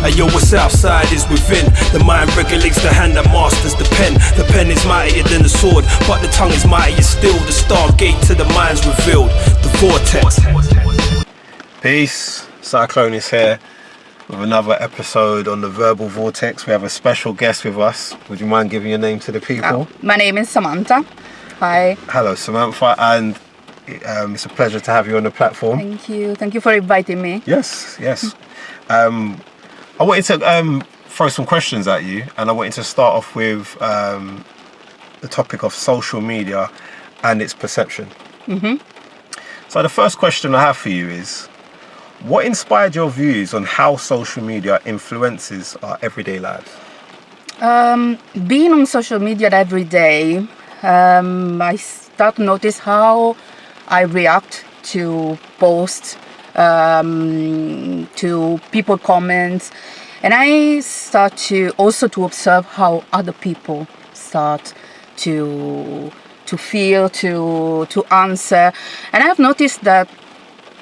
Ayo, what's outside is within. The mind regulates the hand that masters the pen. The pen is mightier than the sword, but the tongue is mightier still. The stargate to the mind's revealed. The vortex. Peace. Cyclonious here with another episode on the Verbal Vortex. We have a special guest with us. Would you mind giving your name to the people? My name is Samantha. Hi. Hello, Samantha, and it's a pleasure to have you on the platform. Thank you. Thank you for inviting me. Yes. I wanted to throw some questions at you, and I wanted to start off with the topic of social media and its perception. So the first question I have for you is, what inspired your views on how social media influences our everyday lives? Being on social media every day, I start to notice how I react to posts, to people comments, and I start to also to observe how other people start to feel, to answer. And I've noticed that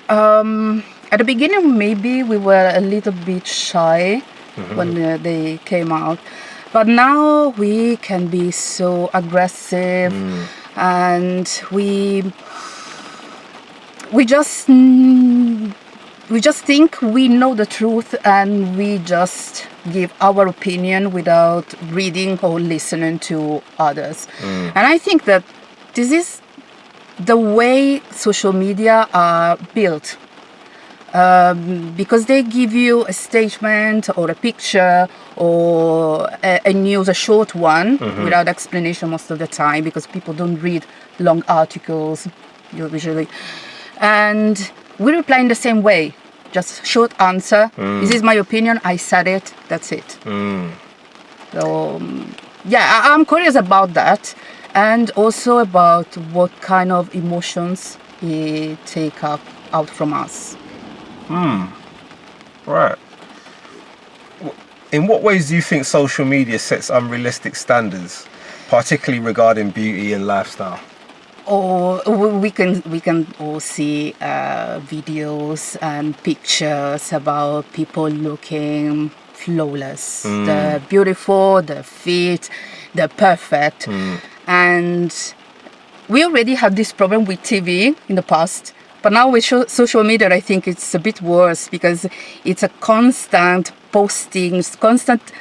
at the beginning maybe we were a little bit shy when they came out, but now we can be so aggressive, and we just think we know the truth, and we just give our opinion without reading or listening to others. And I think that this is the way social media are built, because they give you a statement or a picture or a news, a short one, without explanation most of the time, because people don't read long articles usually. And we reply in the same way, just short answer. This is my opinion, I said it, that's it. So I'm curious about that, and also about what kind of emotions it take out from us. Right. In what ways do you think social media sets unrealistic standards, particularly regarding beauty and lifestyle? Or we can all see videos and pictures about people looking flawless, they're beautiful, they're fit, they're perfect. And we already had this problem with TV in the past, but now with social media I think it's a bit worse, because it's a constant posting, constant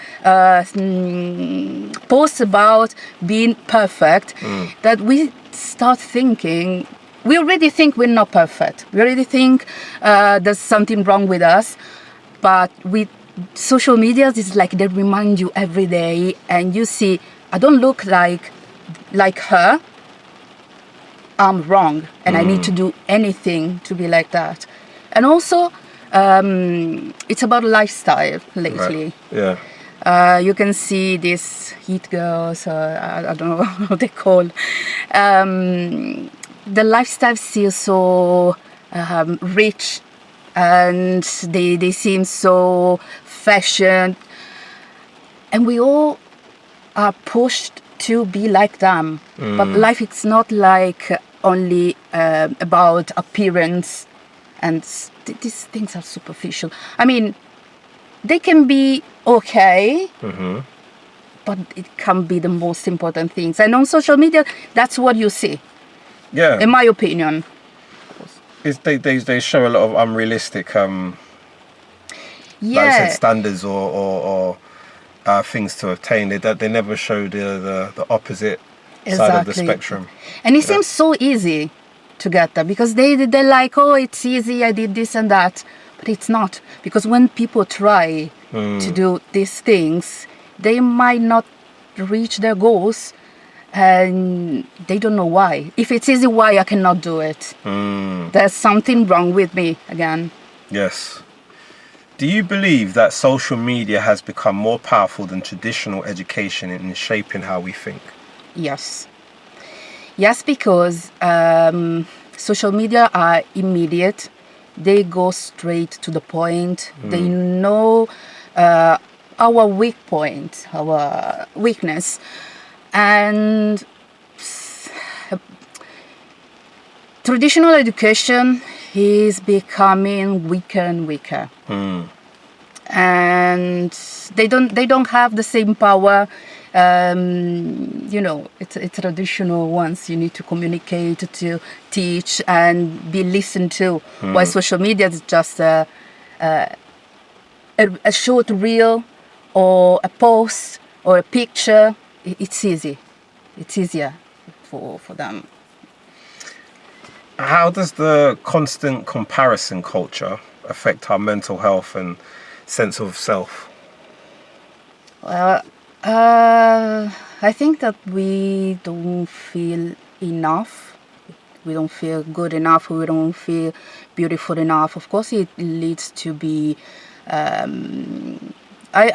posts about being perfect, that we start thinking, we already think we're not perfect. We already think there's something wrong with us. But with social media, it's like they remind you every day, and you see, I don't look like her, I'm wrong, and I need to do anything to be like that. And also, it's about lifestyle lately. Right. Yeah. You can see these heat girls, I don't know how they call. The lifestyle feels so rich, and they seem so fashion, and we all are pushed to be like them. But life is not like only about appearance, and these things are superficial. I mean, they can be okay, but it can be the most important things. And on social media, that's what you see. Yeah. In my opinion. They show a lot of unrealistic, like I said, standards or things to obtain. They never show the opposite side of the spectrum. And it seems so easy to get that, because they're like, oh, it's easy, I did this and that. But it's not, because when people try to do these things, they might not reach their goals, and they don't know why. If it's easy, why I cannot do it? There's something wrong with me again. Yes. Do you believe that social media has become more powerful than traditional education in shaping how we think? Yes. Yes, because social media are immediate. They go straight to the point. They know our weak point, our weakness. And traditional education is becoming weaker and weaker. and they don't have the same power. It's traditional ones. You need to communicate, to teach, and be listened to. While social media is just a short reel or a post or a picture. It's easy. It's easier for them. How does the constant comparison culture affect our mental health and sense of self? Well, I think that we don't feel enough. We don't feel good enough. We don't feel beautiful enough. Of course, it leads to be, I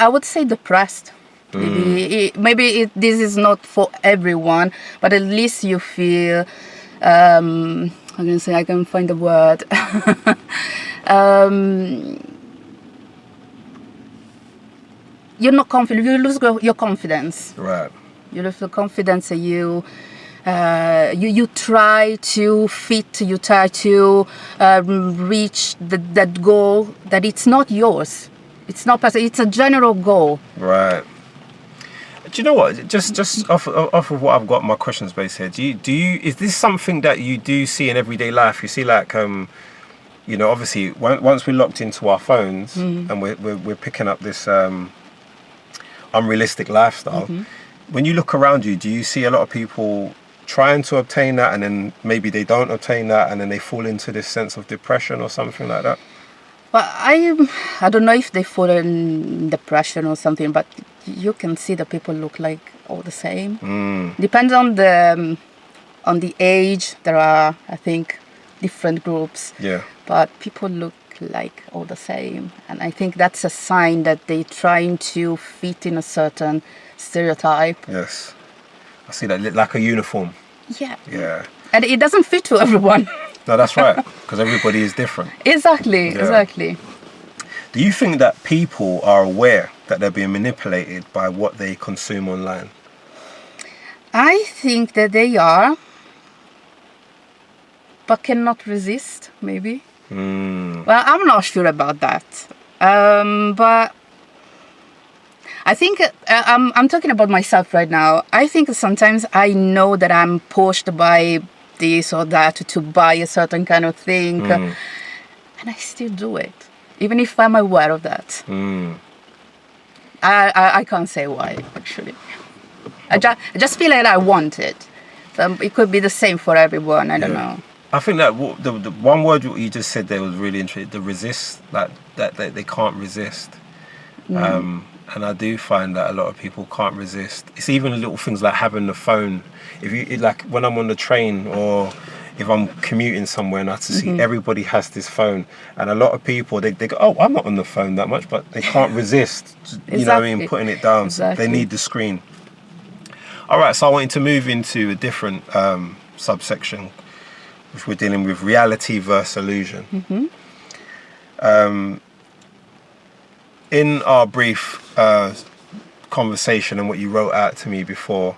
would say, depressed. Maybe this is not for everyone, but at least you feel. I'm gonna say I can find the word. You're not confident. You lose your confidence. Right. You lose your confidence. You try to fit. You try to reach that goal that it's not yours. It's not personal. It's a general goal. Right. Do you know what? Just off of what I've got my questions based here. Do you is this something that you do see in everyday life? You see, like obviously once we're locked into our phones and we're picking up this unrealistic lifestyle. When you look around you, do you see a lot of people trying to obtain that, and then maybe they don't obtain that, and then they fall into this sense of depression or something like that? Well, I don't know if they fall in depression or something, but you can see that people look like all the same. Depends on the age. There are, I think, different groups. Yeah. But people look like all the same, and I think that's a sign that they're trying to fit in a certain stereotype. Yes, I see that, like a uniform. Yeah, and it doesn't fit to everyone. No, that's right, because everybody is different. Exactly. Do you think that people are aware that they're being manipulated by what they consume online? I think that they are, but cannot resist, maybe. Well, I'm not sure about that. But I think I'm talking about myself right now. I think sometimes I know that I'm pushed by this or that to buy a certain kind of thing, and I still do it, even if I'm aware of that. I can't say why, actually. I just feel like I want it. It could be the same for everyone. I don't know. I think that the one word you just said there was really interesting. The resist, that they can't resist. And I do find that a lot of people can't resist. It's even little things like having the phone. If you like, when I'm on the train or if I'm commuting somewhere and I see everybody has this phone, and a lot of people they go, oh, I'm not on the phone that much, but they can't resist. You know what I mean? Putting it down. Exactly. So they need the screen. All right, so I wanted to move into a different subsection, which we're dealing with reality versus illusion. In our brief conversation and what you wrote out to me before,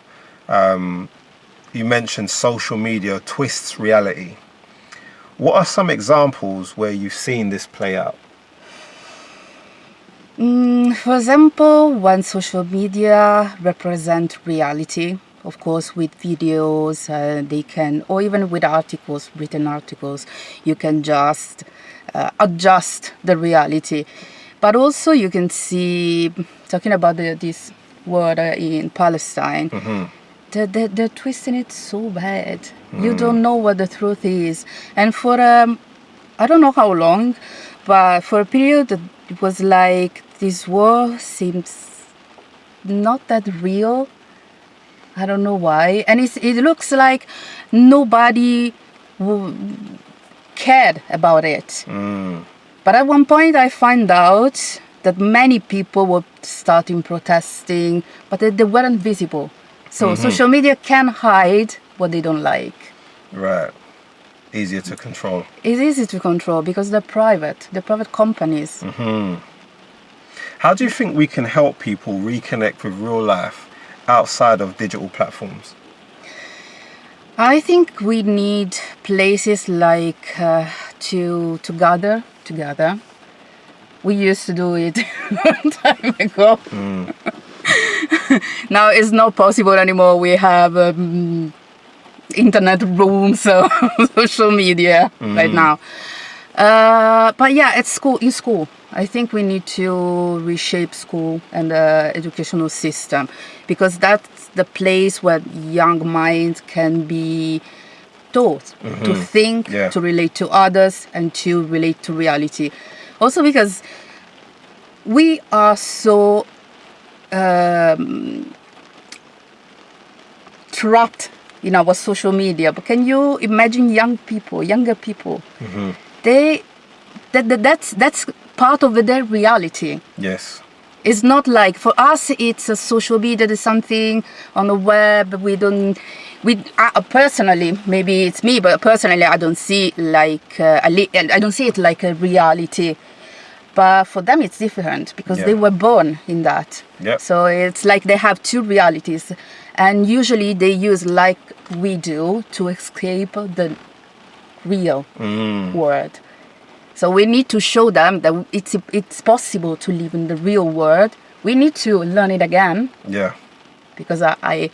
you mentioned social media twists reality. What are some examples where you've seen this play out? For example, when social media represent reality, of course, with videos, they can, or even with articles, written articles, you can just adjust the reality. But also you can see, talking about this word in Palestine, they're twisting it so bad. You don't know what the truth is. And for, I don't know how long, but for a period, it was like this war seems not that real. I don't know why. And it looks like nobody cared about it. But at one point I found out that many people were starting protesting, but they weren't visible. So social media can hide what they don't like. Right. Easier to control. It's easy to control because they're private companies. How do you think we can help people reconnect with real life outside of digital platforms? I think we need places like to gather together. We used to do it long time ago. Now it's not possible anymore. We have internet rooms, so social media right now. But yeah, at school, in school, I think we need to reshape school and the educational system, because that's the place where young minds can be taught to think, to relate to others, and to relate to reality. Also because we are so trapped in our social media. But can you imagine younger people? That's part of their reality. Yes. It's not like, for us, it's a social media, there's something on the web. Personally, maybe it's me, but personally, I don't see I don't see it like a reality. But for them, it's different because they were born in that. Yep. So it's like they have two realities, and usually they use, like we do, to escape the real world. So we need to show them that it's possible to live in the real world. We need to learn it again. Yeah. Because I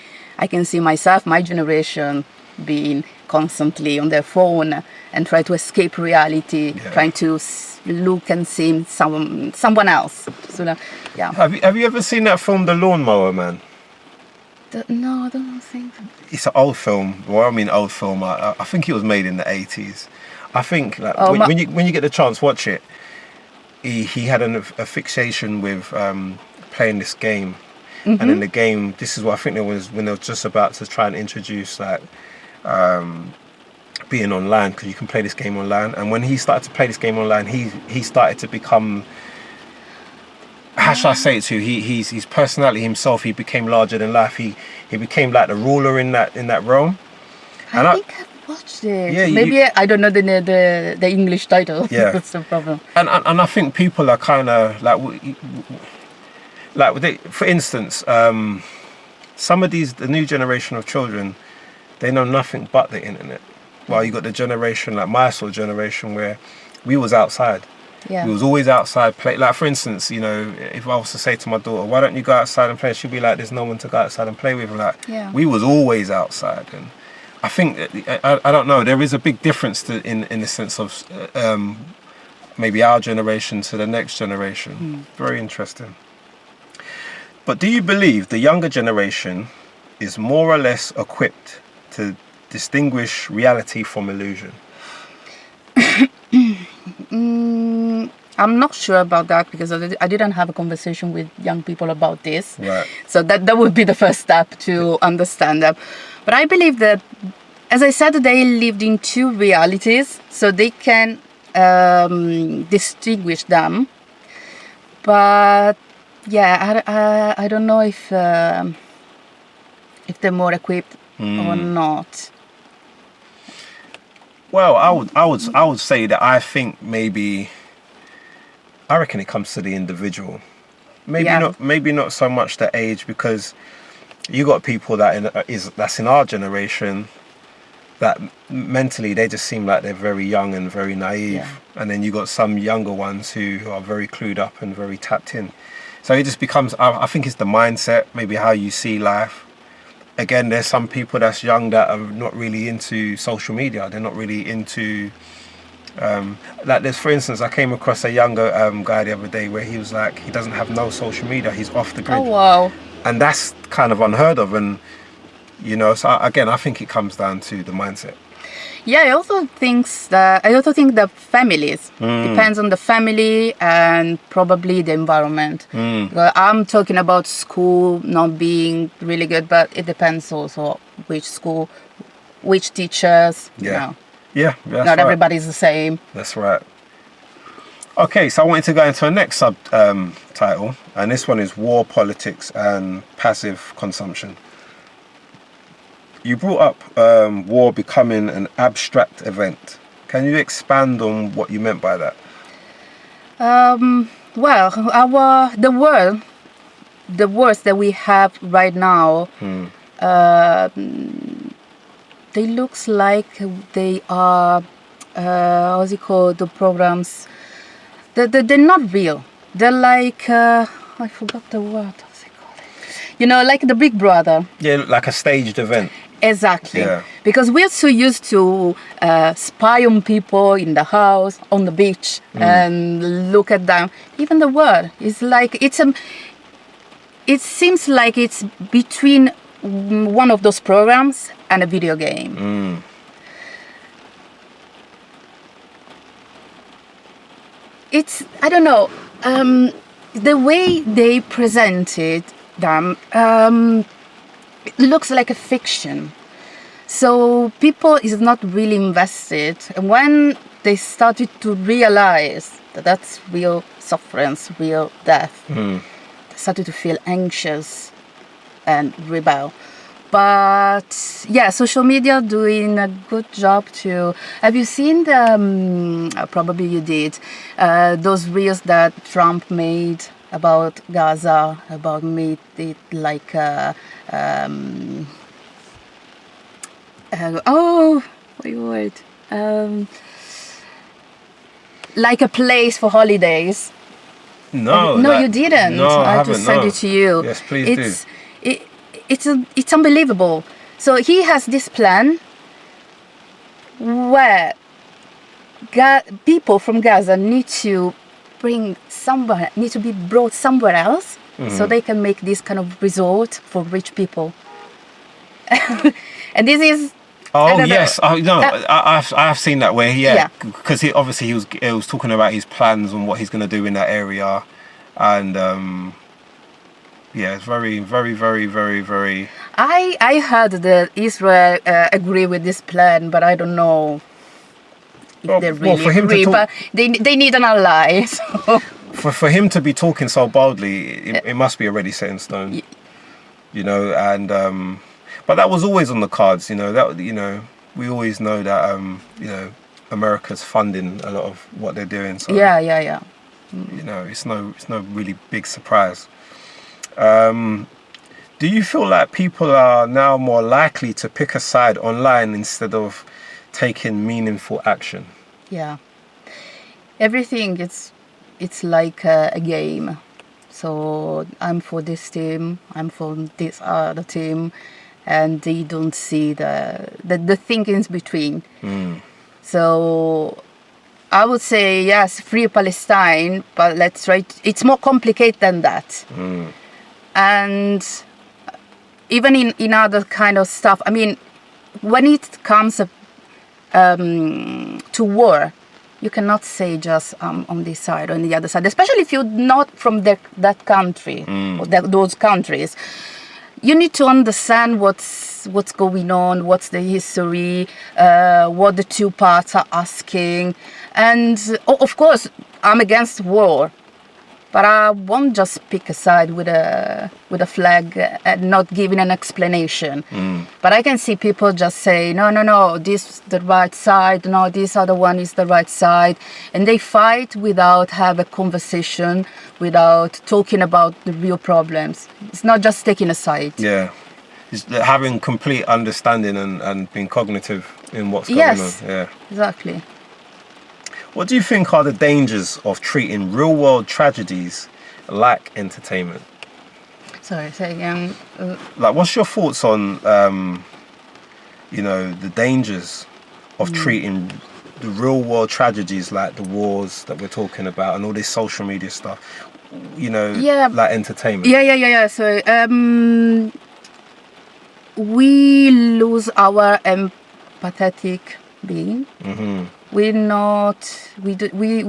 can see myself, my generation, being constantly on their phone and try to escape reality, trying to look and see someone else. So yeah. Have you ever seen that film, The Lawnmower Man? No, I don't think so. It's an old film. Well, I mean old film. I think it was made in the 80s. I think when you get the chance, watch it. He had a fixation with playing this game, and in the game, this is what I think it was when they were just about to try and introduce being online, because you can play this game online. And when he started to play this game online, he started to become, how should I say it to you? His personality himself, he became larger than life. He became like the ruler in that realm. And I think I've watched it. Yeah, maybe I don't know the English title. Yeah. That's the problem. And I think people are kind of for instance, some of the new generation of children, they know nothing but the internet. Well, you got the generation, like my sort of generation, where we was outside. Yeah. We was always outside play. Like, for instance, if I was to say to my daughter, why don't you go outside and play? She'd be like, there's no one to go outside and play with. We was always outside. And I think, I don't know, there is a big difference in the sense of maybe our generation to the next generation. Very interesting. But do you believe the younger generation is more or less equipped to distinguish reality from illusion? I'm not sure about that, because I didn't have a conversation with young people about this. Right. So that would be the first step to understand them. But I believe that, as I said, they lived in two realities, so they can distinguish them. But yeah, I don't know if they're more equipped or not. Well, I would say that I think I reckon it comes to the individual. Maybe not so much the age, because you got people that's in our generation that mentally they just seem like they're very young and very naive, and then you got some younger ones who are very clued up and very tapped in. So it just becomes, I think it's the mindset, maybe how you see life. Again, there's some people that's young that are not really into social media. They're not really into, for instance, I came across a younger guy the other day where he was like, he doesn't have no social media. He's off the grid. Oh, wow. And that's kind of unheard of. And, so again, I think it comes down to the mindset. Yeah, I also think the families depends on the family and probably the environment. I'm talking about school not being really good, but it depends also which school, which teachers. Yeah, not everybody's the same. That's right. Okay, so I wanted to go into a next title, and this one is War, Politics, and Passive Consumption. You brought up war becoming an abstract event. Can you expand on what you meant by that? Well, the words that we have right now, they looks like they are, how's it called? The programs. They're not real. They're like, I forgot the word. How's it called? Like the Big Brother. Yeah, like a staged event. Exactly. Yeah. Because we're so used to spy on people in the house, on the beach, and look at them. Even the word is like, it seems like it's between one of those programs and a video game. I don't know, the way they presented them, it looks like a fiction. So people is not really invested. And when they started to realize that that's real sufferance, real death, they started to feel anxious and rebel. But yeah, social media doing a good job to. Have you seen the? Probably you did. Those reels that Trump made about Gaza, about made it like. Wait. Like a place for holidays. No, you didn't. No, I haven't. just sent it to you. Yes, please do. It's unbelievable. So he has this plan where people from Gaza need to be brought somewhere else, so they can make this kind of resort for rich people. And this is. Oh yes, I have seen that where because he was talking about his plans and what he's going to do in that area, and it's very, very, very, very, very. I heard that Israel agree with this plan, but I don't know if they really agree. But they need an ally. So. For him to be talking so boldly, it must be already set in stone. And. But that was always on the cards, we always know that, America's funding a lot of what they're doing. So, yeah. It's no really big surprise. Do you feel like people are now more likely to pick a side online instead of taking meaningful action? Yeah. Everything, it's like a game. So I'm for this team, I'm for this other team. And they don't see the thinkings between. So I would say, yes, free Palestine, but let's try. It's more complicated than that. And even in other kind of stuff, I mean, when it comes to war, you cannot say just on this side or on the other side, especially if you're not from that country or those countries. You need to understand what's going on, what's the history, what the two parts are asking. And of course, I'm against war, but I won't just pick a side with a flag and not giving an explanation. But I can see people just say, no, this is the right side, no, this other one is the right side. And they fight without have a conversation, without talking about the real problems. It's not just taking a side. Yeah. It's having complete understanding and being cognitive in what's going on. Yeah, exactly. What do you think are the dangers of treating real-world tragedies like entertainment? Sorry, say again. What's your thoughts on, the dangers of treating the real-world tragedies like the wars that we're talking about and all this social media stuff, like entertainment? Yeah. So we lose our empathetic being. We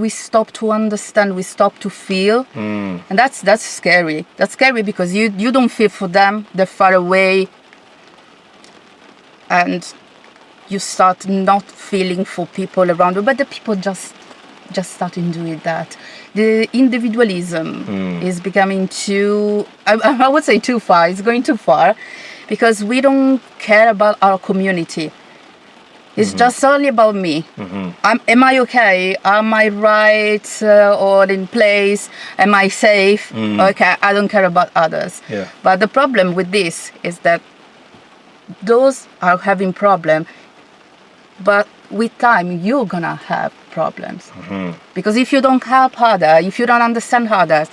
stop to understand, we stop to feel, and that's scary. That's scary because you don't feel for them, they're far away, and you start not feeling for people around you, but the people just starting doing that. The individualism is becoming too, I would say too far, it's going too far, because we don't care about our community. It's just only about me. Am I okay? Am I right or in place? Am I safe? Okay, I don't care about others. Yeah. But the problem with this is that those are having problem, but with time you're gonna have problems. Because if you don't help others, if you don't understand others,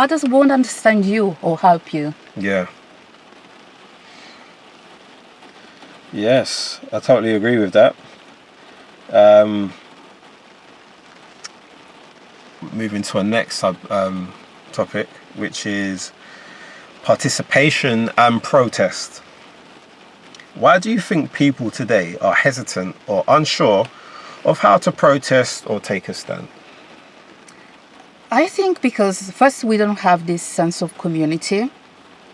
others won't understand you or help you. Yeah. Yes, I totally agree with that. Moving to our next topic, which is participation and protest. Why do you think people today are hesitant or unsure of how to protest or take a stand? I think because first we don't have this sense of community.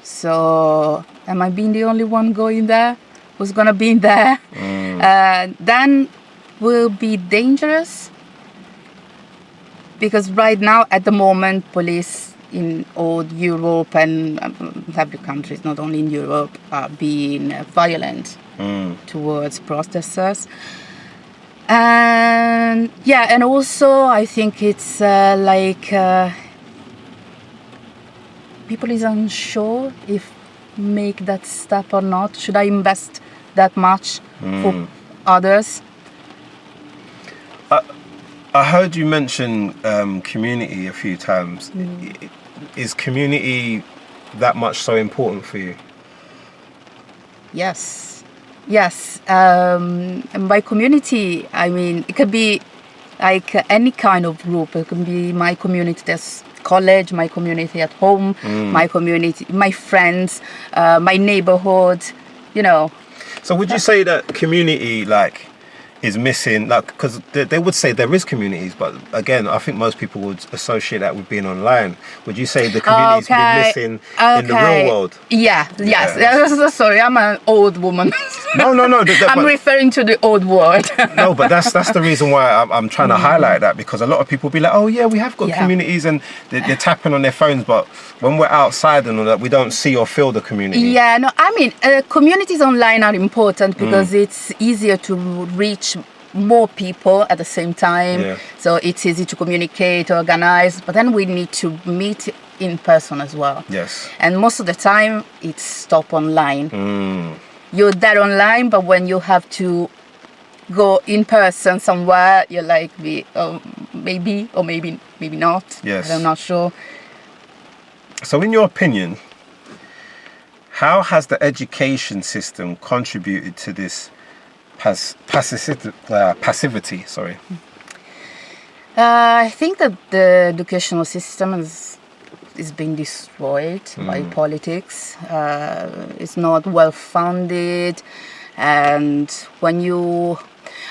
So am I being the only one going there? Who's gonna be in there? Then will be dangerous. Because right now, at the moment, police in all Europe and every country, not only in Europe, are being violent towards protesters. And yeah, and also I think it's people is unsure if make that step or not. Should I invest that much for others? I heard you mention community a few times. Is community that much so important for you? Yes. And by community, I mean, it could be like any kind of group. It can be my community that's college, my community at home, my community, my friends, my neighborhood, you know. So would you say that community, like, is missing, like, because they would say there is communities, but again, I think most people would associate that with being online. Would you say the communities been missing in the real world? Yes. Sorry, I'm an old woman. No. I'm referring to the old world. No, but that's the reason why I'm trying to highlight that, because a lot of people be like, oh yeah, we have got communities, and they're tapping on their phones, but when we're outside and all that, we don't see or feel the community. Yeah, no, I mean, communities online are important because it's easier to reach more people at the same time. So it's easy to communicate, organize, but then we need to meet in person as well. Yes. And most of the time it's stop online. You're there online, but when you have to go in person somewhere, you're like, maybe or maybe not. Yes. I'm not sure. So in your opinion, how has the education system contributed to this passivity? Sorry. I think that the educational system is being destroyed by politics. It's not well founded, and when you,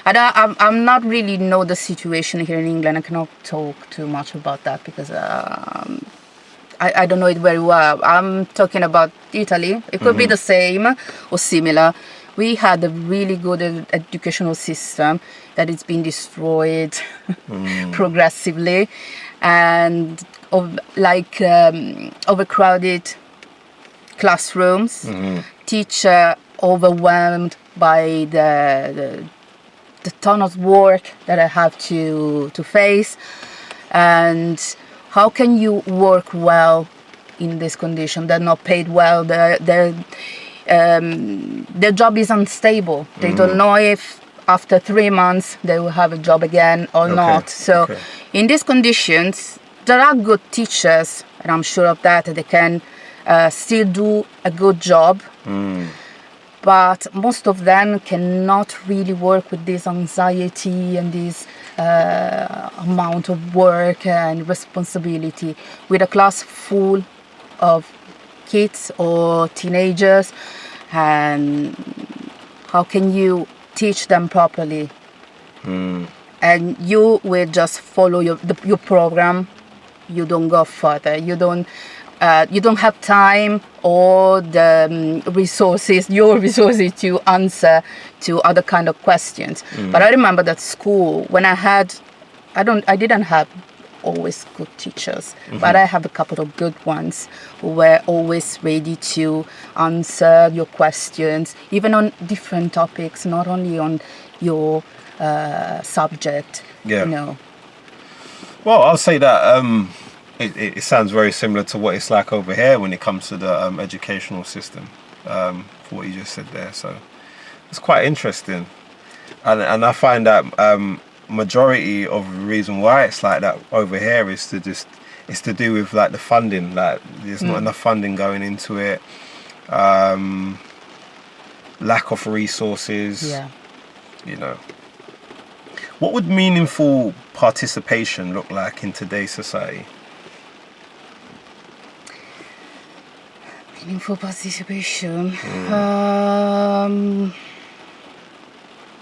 I'm not really know the situation here in England. I cannot talk too much about that because I don't know it very well. I'm talking about Italy. It could be the same or similar. We had a really good educational system that is being destroyed progressively, and overcrowded classrooms, teacher overwhelmed by the ton of work that I have to face, and how can you work well in this condition? They're not paid well. Their job is unstable. They don't know if after 3 months they will have a job again or not. So in these conditions, there are good teachers, and I'm sure of that. They can still do a good job. But most of them cannot really work with this anxiety and this amount of work and responsibility with a class full of kids or teenagers. And how can you teach them properly? And you will just follow your program. You don't go further. You don't have time or the your resources to answer to other kind of questions. But I remember that school when I didn't have always good teachers, but I have a couple of good ones who were always ready to answer your questions, even on different topics, not only on your subject. Yeah. You know. Well, I'll say that it sounds very similar to what it's like over here when it comes to the educational system, for what you just said there. So it's quite interesting, and I find that majority of the reason why it's like that over here is to do with like the funding. Like there's not enough funding going into it. Lack of resources. Yeah. You know. What would meaningful participation look like in today's society? Meaningful participation.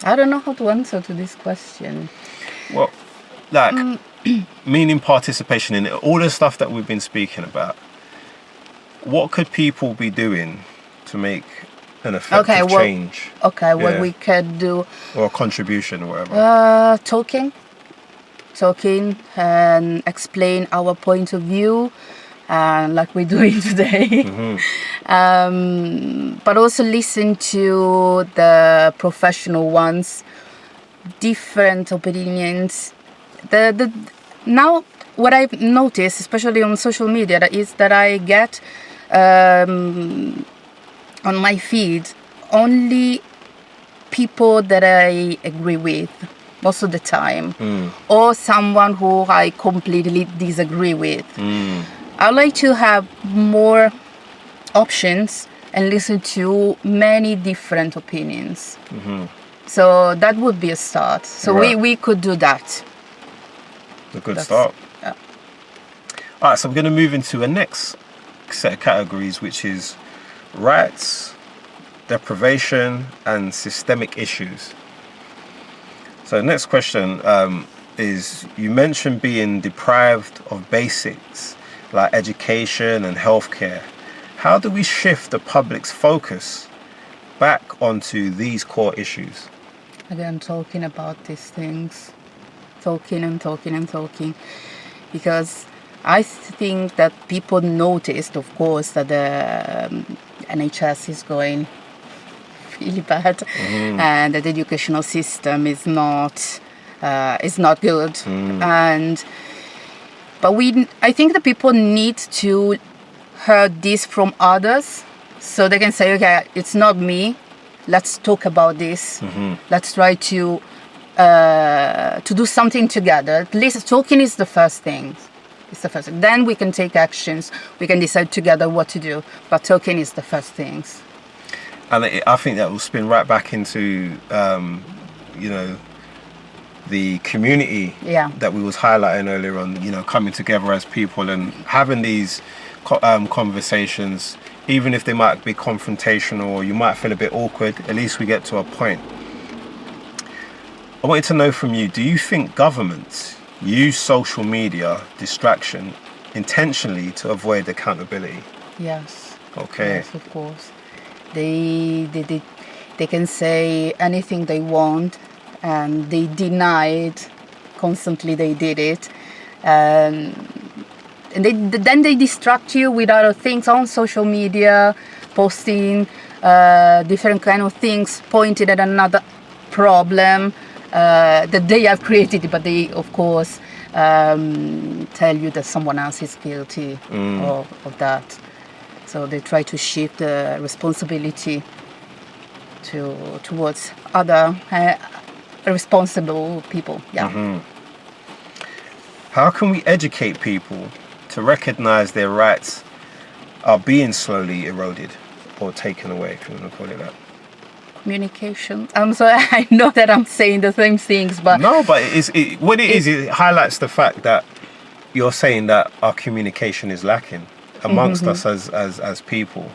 I don't know how to answer to this question. Well, like meaning participation in all the stuff that we've been speaking about. What could people be doing to make an effective change? What we could do. Or a contribution or whatever. Talking and explain our point of view, like we're doing today. But also listen to the professional ones, different opinions. Now what I've noticed, especially on social media, is that I get on my feed only people that I agree with most of the time, or someone who I completely disagree with. I like to have more options and listen to many different opinions. So that would be a start. So we could do that. A good start. Yeah. All right, so we're going to move into a next set of categories, which is rights, deprivation, and systemic issues. So the next question is, you mentioned being deprived of basics like education and healthcare. How do we shift the public's focus back onto these core issues? Again, talking about these things. Talking and talking and talking. Because I think that people noticed, of course, that the NHS is going really bad, and that the educational system is not good. But I think that people need to hear this from others, so they can say, okay, it's not me. Let's talk about this. Let's try to do something together. At least talking is the first thing. It's the first thing. Then we can take actions. We can decide together what to do. But talking is the first things. And I think that will spin right back into, the community that we was highlighting earlier on, coming together as people and having these conversations, even if they might be confrontational or you might feel a bit awkward, at least we get to a point. I wanted to know from you, do you think governments use social media distraction intentionally to avoid accountability? Yes. Okay. Yes, of course. They can say anything they want, and they denied constantly they did it, and then they distract you with other things on social media, posting different kind of things pointed at another problem that they have created, but they of course tell you that someone else is guilty of that. So they try to shift the responsibility towards other responsible people. How can we educate people to recognize their rights are being slowly eroded or taken away, if you want to call it that? Communication. I'm sorry, I know that I'm saying the same things, but no, but it highlights the fact that you're saying that our communication is lacking amongst us as people.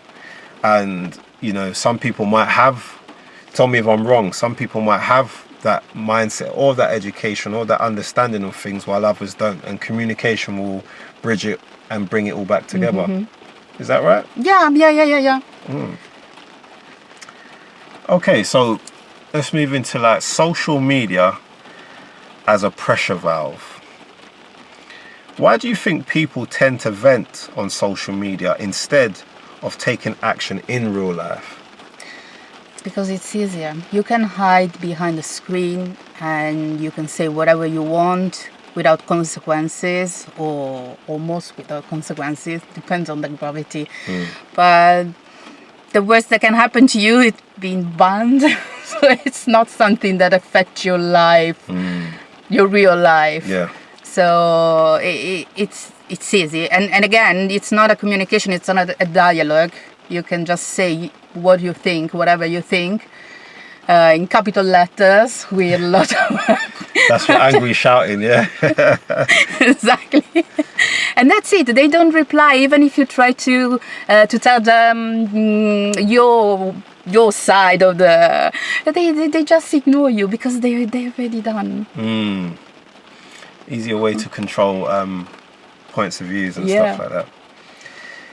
And some people might have, tell me if I'm wrong, some people might have that mindset or that education or that understanding of things while others don't, and communication will bridge it and bring it all back together. Is that right? Yeah. Okay, so let's move into like social media as a pressure valve. Why do you think people tend to vent on social media instead of taking action in real life? Because it's easier. You can hide behind the screen and you can say whatever you want without consequences, or almost without consequences, depends on the gravity. But the worst that can happen to you is being banned. So it's not something that affects your life your real life. Yeah. So it's easy, and again, it's not a communication, it's not a dialogue. You can just say what you think, whatever you think, in capital letters with a lot of That's your angry shouting, yeah. exactly. And that's it. They don't reply, even if you try to tell them your side of the. They just ignore you because they're already done. Easier way to control points of views and Yeah. stuff like that.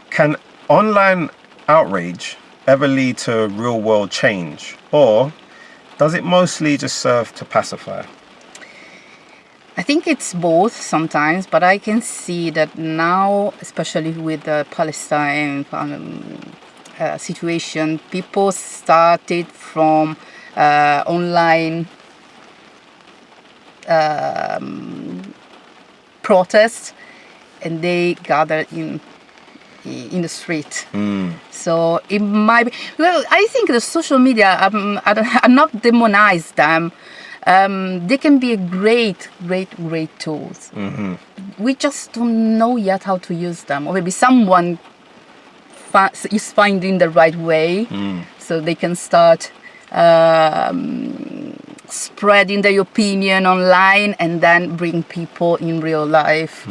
Can online outrage ever lead to real world change, or does it mostly just serve to pacify? I think it's both sometimes, but I can see that now, especially with the Palestine situation, people started from online protests, and they gathered in the street. So it might be, well, I think the social media, I'm not demonize them. They can be a great tools. We just don't know yet how to use them, or maybe someone is finding the right way, so they can start spreading their opinion online and then bring people in real life.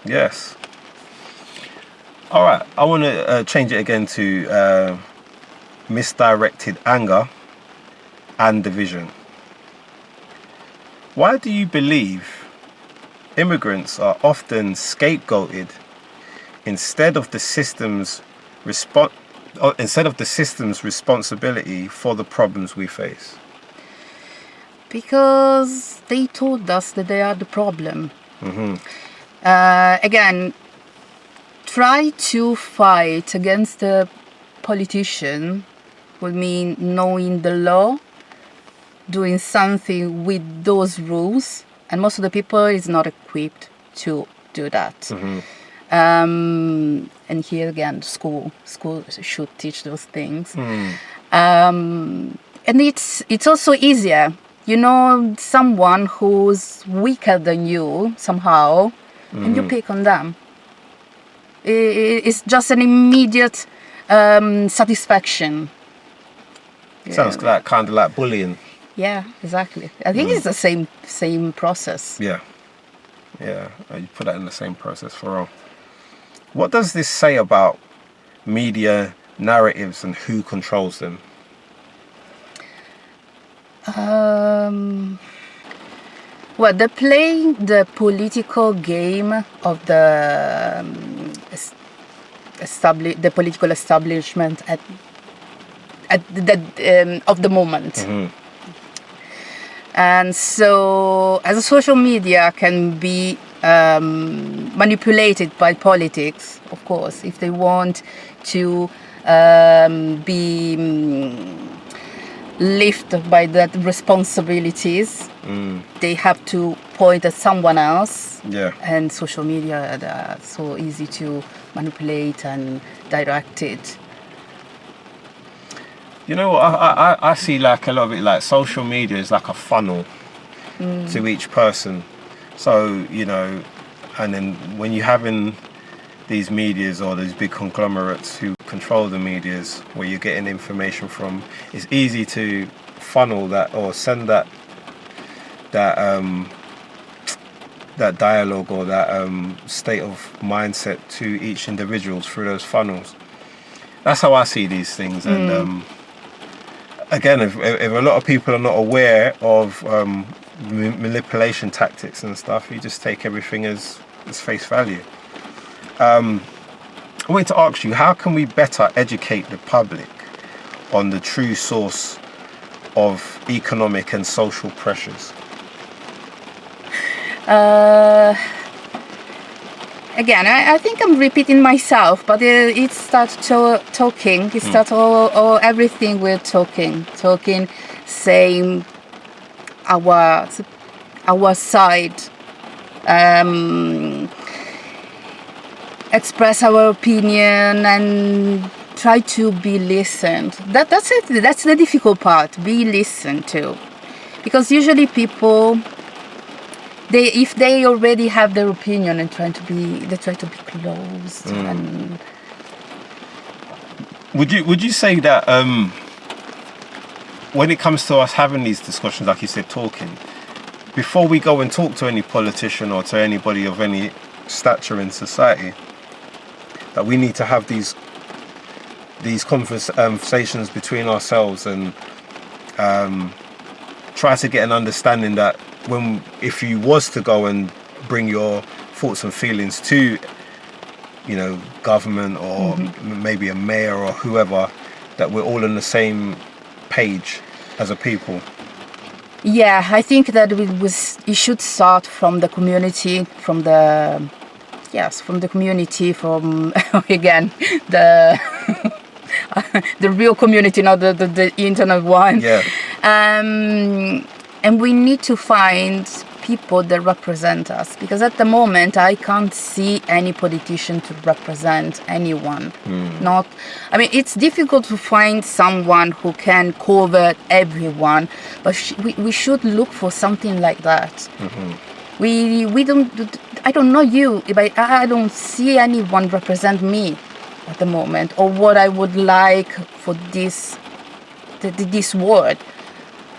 Yes. All right, I want to change it again to misdirected anger and division. Why do you believe immigrants are often scapegoated instead of the system's responsibility for the problems we face? Because they told us that they are the problem. Again, try to fight against a politician would mean knowing the law, doing something with those rules, and most of the people is not equipped to do that. And here again, school should teach those things. And it's also easier, you know, someone who's weaker than you somehow, and you pick on them. It's just an immediate satisfaction. Sounds like kind of like bullying. Yeah, exactly. I think it's the same process. Yeah, you put that in the same process for all. What does this say about media narratives and who controls them? Well, they're playing the political game of the the political establishment at the of the moment. And so, as a social media can be manipulated by politics, of course, if they want to be lifted by that responsibilities, they have to point at someone else. Yeah. And social media are so easy to manipulate and direct it. You know what, I see like a lot of it like social media is like a funnel to each person. So, you know, and then when you're having these medias or these big conglomerates who control the medias where you're getting information from, it's easy to funnel that or send that dialogue or that state of mindset to each individual through those funnels. That's how I see these things. And again, if a lot of people are not aware of manipulation tactics and stuff, you just take everything as face value. I wanted to ask you, how can we better educate the public on the true source of economic and social pressures? Again, I think I'm repeating myself, but it starts talking. It starts all everything we're talking, saying our side, express our opinion, and try to be listened. That's it. That's the difficult part. Be listened to, Because usually people, if they already have their opinion and they try to be closed. And would you say that when it comes to us having these discussions, like you said, talking, before we go and talk to any politician or to anybody of any stature in society, that we need to have these conversations between ourselves and try to get an understanding that if you was to go and bring your thoughts and feelings to, government or maybe a mayor or whoever, that we're all on the same page as a people. Yeah, I think that it should start from the community, from again the real community, not the internet one. Yeah. And we need to find people that represent us, because at the moment I can't see any politician to represent anyone. It's difficult to find someone who can cover everyone, but we should look for something like that. We don't, I don't know you, but I don't see anyone represent me at the moment, or what I would like for this world.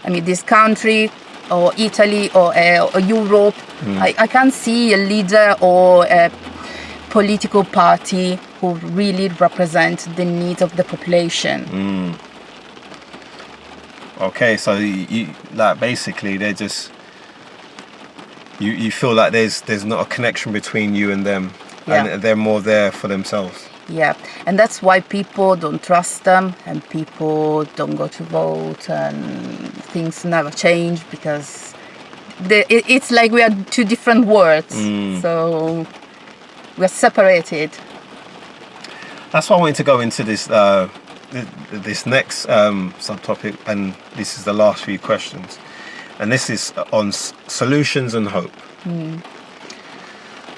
This country, or Italy, or Europe. I can't see a leader or a political party who really represents the needs of the population. Okay, so you basically they're just you feel like there's not a connection between you and them, and they're more there for themselves. Yeah, and that's why people don't trust them, and people don't go to vote, and things never change, because it's like we are two different worlds. So we're separated. That's why I wanted to go into this this next subtopic, and this is the last few questions, and this is on solutions and hope.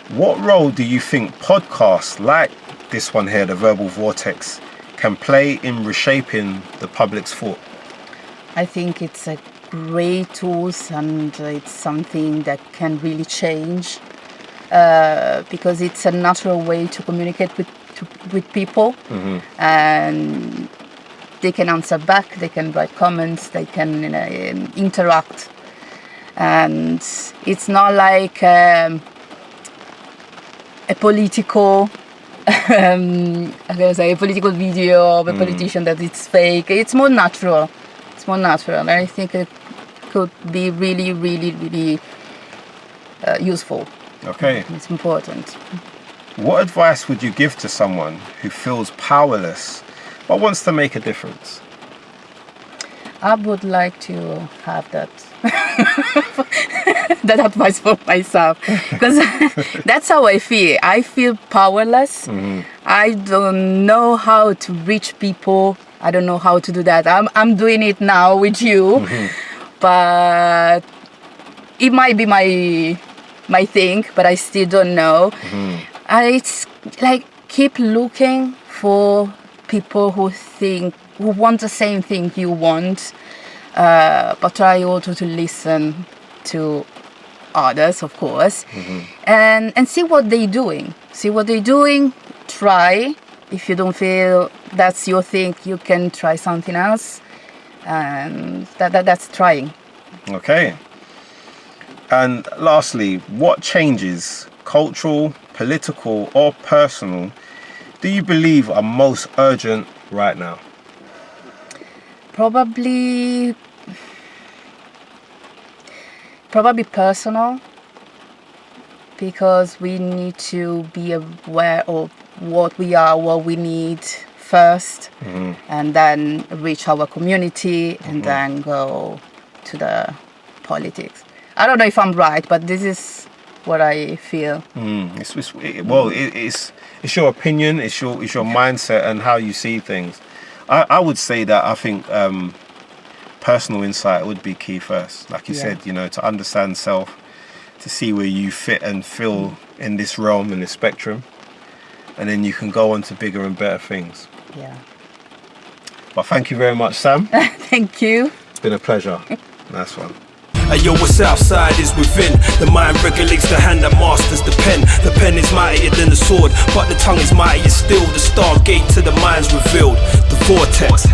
What role do you think podcasts like this one here, the Verbal Vortex, can play in reshaping the public's thought? I think it's a great tool, and it's something that can really change, because it's a natural way to communicate with people, and they can answer back, they can write comments, they can interact, and it's not like a political a political video of a politician that it's fake. It's more natural. And I think it could be really, really, really useful. Okay. It's important. What advice would you give to someone who feels powerless but wants to make a difference? I would like to have that that advice for myself, because that's how I feel. I feel powerless. I don't know how to reach people. I don't know how to do that. I'm doing it now with you, but it might be my thing, but I still don't know. It's like keep looking for people who want the same thing you want, but try also to listen to others, of course, and see what they're doing. Try. If you don't feel that's your thing, you can try something else, and that's trying. Okay. And lastly, what changes, cultural, political, or personal, do you believe are most urgent right now? Probably personal, because we need to be aware of what we need first, and then reach our community, and then go to the politics. I don't know if I'm right, but this is what I feel. It's your opinion, it's your mindset and how you see things. I would say that I think personal insight would be key first. Like you said, to understand self, to see where you fit and feel in this realm, in this spectrum, and then you can go on to bigger and better things. Yeah. But thank you very much, Sam. Thank you. It's been a pleasure. Nice one. Ayo, what's outside is within. The mind regulates the hand that masters the pen. The pen is mightier than the sword, but the tongue is mightier still. The stargate to the mind's revealed. The vortex,